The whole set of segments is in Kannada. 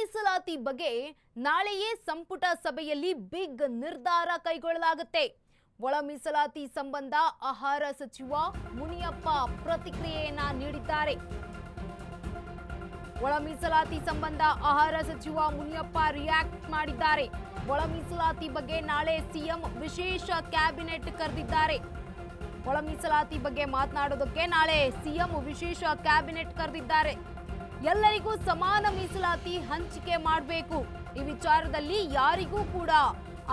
ಮೀಸಲಾತಿ ಬಗ್ಗೆ ನಾಳೆಯೇ ಸಂಪುಟ ಸಭೆಯಲ್ಲಿ ಬಿಗ್ ನಿರ್ಧಾರ ಕೈಗೊಳ್ಳಲಾಗುತ್ತೆ. ಒಳ ಮೀಸಲಾತಿ ಸಂಬಂಧ ಆಹಾರ ಸಚಿವ ಮುನಿಯಪ್ಪ ಪ್ರತಿಕ್ರಿಯೆಯನ್ನ ನೀಡಿದ್ದಾರೆ. ಒಳ ಮೀಸಲಾತಿ ಸಂಬಂಧ ಆಹಾರ ಸಚಿವ ಮುನಿಯಪ್ಪ ರಿಯಾಕ್ಟ್ ಮಾಡಿದ್ದಾರೆ. ಒಳ ಮೀಸಲಾತಿ ಬಗ್ಗೆ ನಾಳೆ ಸಿಎಂ ವಿಶೇಷ ಕ್ಯಾಬಿನೆಟ್ ಕರೆದಿದ್ದಾರೆ. ಒಳ ಮೀಸಲಾತಿ ಬಗ್ಗೆ ಮಾತನಾಡೋದಕ್ಕೆ ನಾಳೆ ಸಿಎಂ ವಿಶೇಷ ಕ್ಯಾಬಿನೆಟ್ ಕರೆದಿದ್ದಾರೆ. ಎಲ್ಲರಿಗೂ ಸಮಾನ ಮೀಸಲಾತಿ ಹಂಚಿಕೆ ಮಾಡಬೇಕು. ಈ ವಿಚಾರದಲ್ಲಿ ಯಾರಿಗೂ ಕೂಡ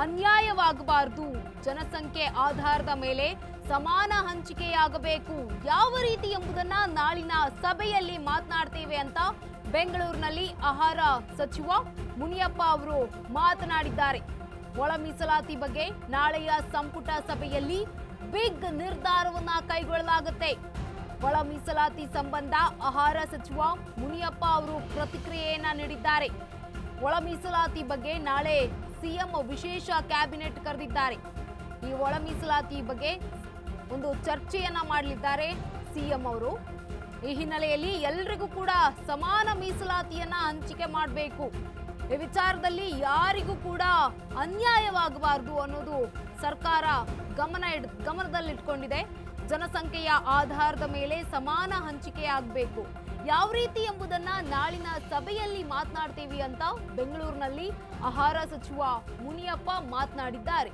ಅನ್ಯಾಯವಾಗಬಾರದು. ಜನಸಂಖ್ಯೆ ಆಧಾರದ ಮೇಲೆ ಸಮಾನ ಹಂಚಿಕೆಯಾಗಬೇಕು. ಯಾವ ರೀತಿ ಎಂಬುದನ್ನ ನಾಳಿನ ಸಭೆಯಲ್ಲಿ ಮಾತನಾಡ್ತೇವೆ ಅಂತ ಬೆಂಗಳೂರಿನಲ್ಲಿ ಆಹಾರ ಸಚಿವ ಮುನಿಯಪ್ಪ ಅವರು ಮಾತನಾಡಿದ್ದಾರೆ. ಒಳ ಮೀಸಲಾತಿ ಬಗ್ಗೆ ನಾಳೆಯ ಸಂಪುಟ ಸಭೆಯಲ್ಲಿ ಬಿಗ್ ನಿರ್ಧಾರವನ್ನ ಕೈಗೊಳ್ಳಲಾಗುತ್ತೆ. ಒಳ ಮೀಸಲಾತಿ ಸಂಬಂಧ ಆಹಾರ ಸಚಿವ ಮುನಿಯಪ್ಪ ಅವರು ಪ್ರತಿಕ್ರಿಯೆಯನ್ನ ನೀಡಿದ್ದಾರೆ. ಒಳ ಮೀಸಲಾತಿ ಬಗ್ಗೆ ನಾಳೆ ಸಿಎಂ ವಿಶೇಷ ಕ್ಯಾಬಿನೆಟ್ ಕರೆದಿದ್ದಾರೆ. ಈ ಒಳ ಮೀಸಲಾತಿ ಬಗ್ಗೆ ಒಂದು ಚರ್ಚೆಯನ್ನ ಮಾಡಲಿದ್ದಾರೆ ಸಿಎಂ ಅವರು. ಈ ಹಿನ್ನೆಲೆಯಲ್ಲಿ ಎಲ್ಲರಿಗೂ ಕೂಡ ಸಮಾನ ಮೀಸಲಾತಿಯನ್ನ ಹಂಚಿಕೆ ಮಾಡಬೇಕು. ಈ ವಿಚಾರದಲ್ಲಿ ಯಾರಿಗೂ ಕೂಡ ಅನ್ಯಾಯವಾಗಬಾರದು ಅನ್ನೋದು ಸರ್ಕಾರ ಗಮನದಲ್ಲಿಟ್ಕೊಂಡಿದೆ. ಜನಸಂಖ್ಯೆಯ ಆಧಾರದ ಮೇಲೆ ಸಮಾನ ಹಂಚಿಕೆಯಾಗಬೇಕು. ಯಾವ ರೀತಿ ಎಂಬುದನ್ನ ನಾಳಿನ ಸಭೆಯಲ್ಲಿ ಮಾತನಾಡ್ತೀವಿ ಅಂತ ಬೆಂಗಳೂರಿನಲ್ಲಿ ಆಹಾರ ಸಚಿವ ಮುನಿಯಪ್ಪ ಮಾತನಾಡಿದ್ದಾರೆ.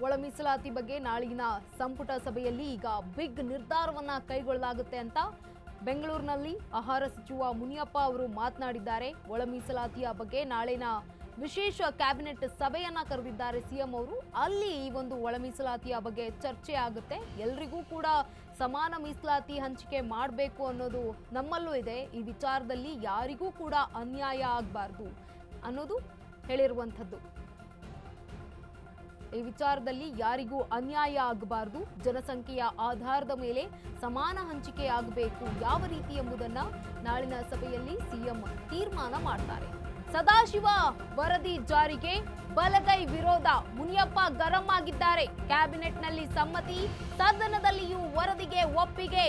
ಒಳ ಮೀಸಲಾತಿ ಬಗ್ಗೆ ನಾಳಿನ ಸಂಪುಟ ಸಭೆಯಲ್ಲಿ ಈಗ ಬಿಗ್ ನಿರ್ಧಾರವನ್ನ ಕೈಗೊಳ್ಳಲಾಗುತ್ತೆ ಅಂತ ಬೆಂಗಳೂರಿನಲ್ಲಿ ಆಹಾರ ಸಚಿವ ಮುನಿಯಪ್ಪ ಅವರು ಮಾತನಾಡಿದ್ದಾರೆ. ಒಳ ಮೀಸಲಾತಿಯ ಬಗ್ಗೆ ನಾಳಿನ ವಿಶೇಷ ಕ್ಯಾಬಿನೆಟ್ ಸಭೆಯನ್ನ ಕರೆದಿದ್ದಾರೆ ಸಿಎಂ ಅವರು. ಅಲ್ಲಿ ಈ ಒಂದು ಒಳ ಮೀಸಲಾತಿಯ ಬಗ್ಗೆ ಚರ್ಚೆ ಆಗುತ್ತೆ. ಎಲ್ರಿಗೂ ಕೂಡ ಸಮಾನ ಮೀಸಲಾತಿ ಹಂಚಿಕೆ ಮಾಡಬೇಕು ಅನ್ನೋದು ನಮ್ಮಲ್ಲೂ ಇದೆ. ಈ ವಿಚಾರದಲ್ಲಿ ಯಾರಿಗೂ ಕೂಡ ಅನ್ಯಾಯ ಆಗಬಾರ್ದು ಅನ್ನೋದು ಹೇಳಿರುವಂಥದ್ದು. ಈ ವಿಚಾರದಲ್ಲಿ ಯಾರಿಗೂ ಅನ್ಯಾಯ ಆಗಬಾರದು. ಜನಸಂಖ್ಯೆಯ ಆಧಾರದ ಮೇಲೆ ಸಮಾನ ಹಂಚಿಕೆ ಆಗಬೇಕು. ಯಾವ ರೀತಿ ಎಂಬುದನ್ನ ನಾಳಿನ ಸಭೆಯಲ್ಲಿ ಸಿಎಂ ತೀರ್ಮಾನ ಮಾಡ್ತಾರೆ. ಸದಾಶಿವ ವರದಿ ಜಾರಿಗೆ ಬಲಗೈ ವಿರೋಧ, ಮುನಿಯಪ್ಪ ಗರಂ ಆಗಿದ್ದಾರೆ. ಕ್ಯಾಬಿನೆಟ್ನಲ್ಲಿ ಸಮ್ಮತಿ, ಸದನದಲ್ಲಿಯೂ ವರದಿಗೆ ಒಪ್ಪಿಗೆ.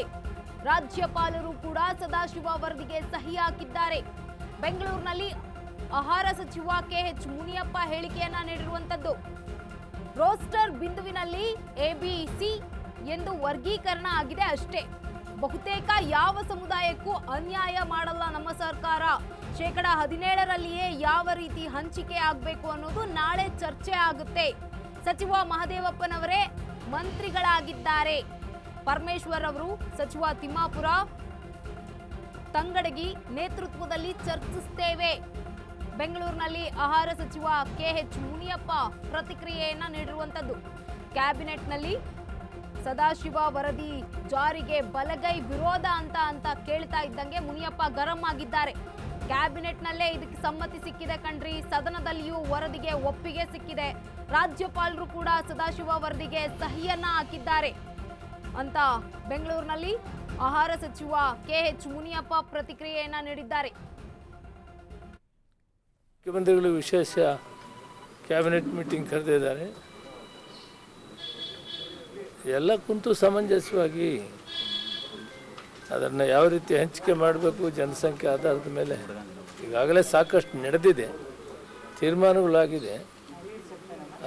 ರಾಜ್ಯಪಾಲರು ಕೂಡ ಸದಾಶಿವ ವರದಿಗೆ ಸಹಿ ಹಾಕಿದ್ದಾರೆ. ಬೆಂಗಳೂರಿನಲ್ಲಿ ಆಹಾರ ಸಚಿವ ಕೆಎಚ್ ಮುನಿಯಪ್ಪ ಹೇಳಿಕೆಯನ್ನ ನೀಡಿರುವಂತದ್ದು. ರೋಸ್ಟರ್ ಬಿಂದುವಿನಲ್ಲಿ ಎಬಿಸಿ ಎಂದು ವರ್ಗೀಕರಣ ಆಗಿದೆ ಅಷ್ಟೇ. ಬಹುತೇಕ ಯಾವ ಸಮುದಾಯಕ್ಕೂ ಅನ್ಯಾಯ ಮಾಡಲ್ಲ ನಮ್ಮ ಸರ್ಕಾರ. 17%ರಲ್ಲಿಯೇ ಯಾವ ರೀತಿ ಹಂಚಿಕೆ ಆಗಬೇಕು ಅನ್ನೋದು ನಾಳೆ ಚರ್ಚೆ ಆಗುತ್ತೆ. ಸಚಿವ ಮಹದೇವಪ್ಪನವರೇ ಮಂತ್ರಿಗಳಾಗಿದ್ದಾರೆ. ಪರಮೇಶ್ವರ್ ಅವರು ಸಚಿವ ತಿಮ್ಮಾಪುರ ತಂಗಡಗಿ ನೇತೃತ್ವದಲ್ಲಿ ಚರ್ಚಿಸುತ್ತೇವೆ. ಬೆಂಗಳೂರಿನಲ್ಲಿ ಆಹಾರ ಸಚಿವ ಕೆಎಚ್ ಮುನಿಯಪ್ಪ ಪ್ರತಿಕ್ರಿಯೆಯನ್ನ ನೀಡಿರುವಂತದ್ದು. ಕ್ಯಾಬಿನೆಟ್ನಲ್ಲಿ ಸದಾಶಿವ ವರದಿ ಜಾರಿಗೆ ಬಲಗೈ ವಿರೋಧ ಅಂತ ಕೇಳ್ತಾ ಇದ್ದಂಗೆ ಮುನಿಯಪ್ಪ ಗರಂ ಆಗಿದ್ದಾರೆ. ಕ್ಯಾಬಿನೆಟ್ನಲ್ಲೇ ಇದಕ್ಕೆ ಸಮ್ಮತಿ ಸಿಕ್ಕಿದೆ ಕಣ್ರಿ, ಸದನದಲ್ಲಿಯೂ ವರದಿಗೆ ಒಪ್ಪಿಗೆ ಸಿಕ್ಕಿದೆ, ರಾಜ್ಯಪಾಲರು ಕೂಡ ಸದಾಶಿವ ವರದಿಗೆ ಸಹಿಯನ್ನ ಹಾಕಿದ್ದಾರೆ ಅಂತ ಬೆಂಗಳೂರಿನಲ್ಲಿ ಆಹಾರ ಸಚಿವ ಕೆಎಚ್ ಮುನಿಯಪ್ಪ ಪ್ರತಿಕ್ರಿಯೆಯನ್ನ ನೀಡಿದ್ದಾರೆ. ಮುಖ್ಯಮಂತ್ರಿಗಳು ವಿಶೇಷ ಕ್ಯಾಬಿನೆಟ್ ಮೀಟಿಂಗ್ ಕರೆದಿದ್ದಾರೆ. ಎಲ್ಲ ಕುಂತು ಸಮಂಜಸವಾಗಿ ಅದನ್ನು ಯಾವ ರೀತಿ ಹಂಚಿಕೆ ಮಾಡಬೇಕು ಜನಸಂಖ್ಯೆ ಆಧಾರದ ಮೇಲೆ ಈಗಾಗಲೇ ಸಾಕಷ್ಟು ನಡೆದಿದೆ, ತೀರ್ಮಾನಗಳಾಗಿದೆ.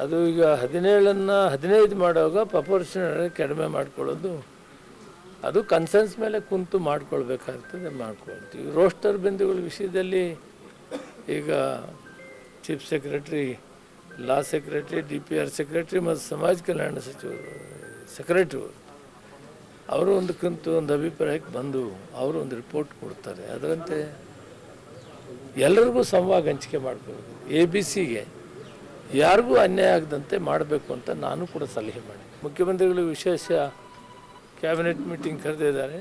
ಅದು ಈಗ 17ಅನ್ನು 15 ಮಾಡುವಾಗ ಪ್ರಪೋರ್ಷನಲ್ ಕಡಿಮೆ ಮಾಡ್ಕೊಳ್ಳೋದು ಅದು ಕನ್ಸೆನ್ಸ್ ಮೇಲೆ ಕುಂತು ಮಾಡ್ಕೊಳ್ಬೇಕಾಗ್ತದೆ, ಮಾಡ್ಕೊಳ್ತೀವಿ. ರೋಸ್ಟರ್ ಬಿಂದುಗಳ ವಿಷಯದಲ್ಲಿ ಈಗ ಚೀಫ್ ಸೆಕ್ರೆಟರಿ, ಲಾ ಸೆಕ್ರೆಟರಿ, DPR ಸೆಕ್ರೆಟರಿ ಮತ್ತು ಸಮಾಜ ಕಲ್ಯಾಣ ಸಚಿವರು ಸೆಕ್ರೆಟರಿ ಅವರು ಒಂದು ಅಭಿಪ್ರಾಯಕ್ಕೆ ಬಂದು ಅವರು ಒಂದು ರಿಪೋರ್ಟ್ ಕೊಡ್ತಾರೆ. ಅದರಂತೆ ಎಲ್ಲರಿಗೂ ಸಮವಾಗಿ ಹಂಚಿಕೆ ಮಾಡಬೇಕು. ABCಗೆ ಯಾರಿಗೂ ಅನ್ಯಾಯ ಆಗದಂತೆ ಮಾಡಬೇಕು ಅಂತ ನಾನು ಕೂಡ ಸಲಹೆ ಮಾಡಿ ಮುಖ್ಯಮಂತ್ರಿಗಳು ವಿಶೇಷ ಕ್ಯಾಬಿನೆಟ್ ಮೀಟಿಂಗ್ ಕರೆದಿದ್ದಾರೆ.